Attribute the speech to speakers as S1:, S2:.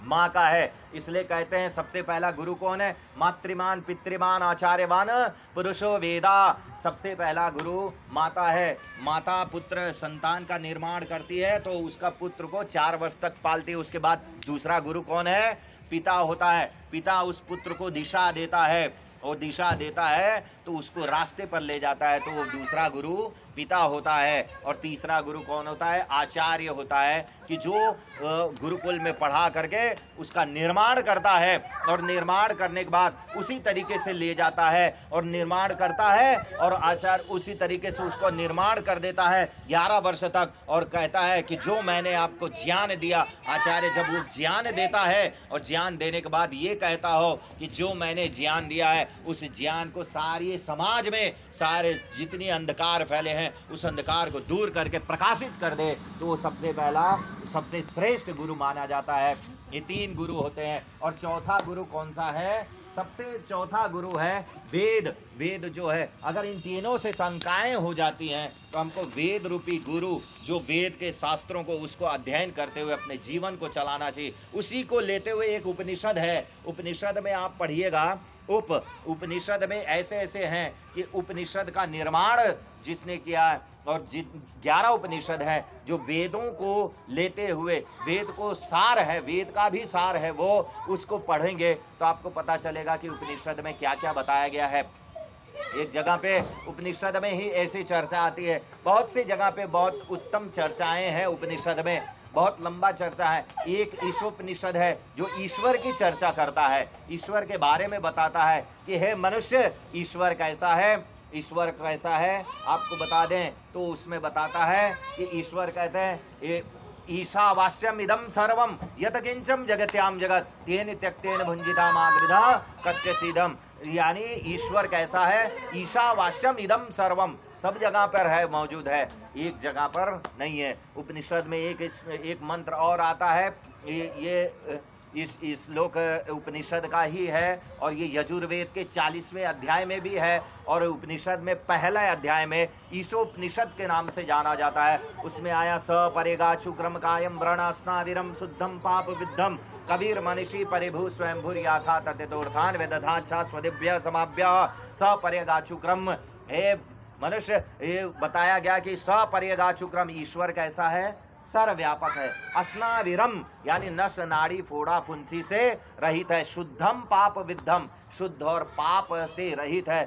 S1: माँ का है। इसलिए कहते हैं सबसे पहला गुरु कौन है? मातृमान पितृमान आचार्यवान पुरुषो वेदा। सबसे पहला गुरु माता है। माता पुत्र संतान का निर्माण करती है तो उसका पुत्र को 4 वर्ष तक पालती है। उसके बाद दूसरा गुरु कौन है? पिता होता है। पिता उस पुत्र को दिशा देता है, और दिशा देता है तो उसको रास्ते पर ले जाता है, तो वो दूसरा गुरु पिता होता है। और तीसरा गुरु कौन होता है? आचार्य होता है, कि जो गुरुकुल में पढ़ा करके उसका निर्माण करता है, और निर्माण करने के बाद उसी तरीके से ले जाता है और निर्माण करता है, और आचार्य उसी तरीके से उसको निर्माण कर देता है 11 वर्ष तक, और कहता है कि जो मैंने आपको ज्ञान दिया। आचार्य जब वो ज्ञान देता है और ज्ञान देने के बाद ये कहता हो कि जो मैंने ज्ञान दिया है उस ज्ञान को सारे समाज में, सारे जितनी अंधकार फैले हैं उस अंधकार को दूर करके प्रकाशित कर दे, तो वो सबसे पहला सबसे श्रेष्ठ गुरु माना जाता है। ये 3 गुरु होते हैं। और चौथा गुरु कौन सा है? सबसे चौथा गुरु है वेद। वेद जो है, अगर इन तीनों से शंकाएं हो जाती हैं तो हमको वेद रूपी गुरु, जो वेद के शास्त्रों को उसको अध्ययन करते हुए अपने जीवन को चलाना चाहिए। उसी को लेते हुए एक उपनिषद है। उपनिषद में आप पढ़िएगा, उपनिषद में ऐसे ऐसे हैं कि उपनिषद का निर्माण जिसने किया है, और 11 उपनिषद है जो वेदों को लेते हुए, वेद को सार है, वेद का भी सार है वो, उसको पढ़ेंगे तो आपको पता चलेगा कि उपनिषद में क्या क्या बताया गया है। एक जगह पे उपनिषद में ही ऐसी चर्चा आती है, बहुत सी जगह पे बहुत उत्तम चर्चाएं हैं उपनिषद में, बहुत लंबा चर्चा है। एक ईशोपनिषद है जो ईश्वर की चर्चा करता है, ईश्वर के बारे में बताता है कि हे मनुष्य, ईश्वर कैसा है, ईश्वर कैसा है आपको बता दें तो उसमें बताता है कि ईश्वर कहते हैं ईशावास्यम इदम सर्वम यत किंचम जगत्याम जगत तेन त्यक्तेन भुंजिता मागृधा कस्य सीधम। यानी ईश्वर कैसा है? ईशावास्यम इदम सर्वम, सब जगह पर है, मौजूद है, एक जगह पर नहीं है। उपनिषद में एक मंत्र और आता है, ये इस श्लोक उपनिषद का ही है, और ये यजुर्वेद के 40वें अध्याय में भी है, और उपनिषद में पहला अध्याय में ईशोपनिषद के नाम से जाना जाता है। उसमें आया स परेगा शुक्रम कायम व्रणास्नाविरम शुद्धम पाप विद्धम कबीर मनीषी परिभू स्वयं भूरियाथा तथोर्थान वेदधाच्छा स्वदिव्य समाभ्य स परेगा शुक्रम। हे मनुष्य, ये बताया गया कि स परेगा शुक्रम, ईश्वर कैसा है? सर्वव्यापक है। अस्नाविरम यानी नस नाड़ी फोड़ा फुंसी से रहित है। शुद्धम पाप विद्धम, शुद्ध और पाप से रहित है।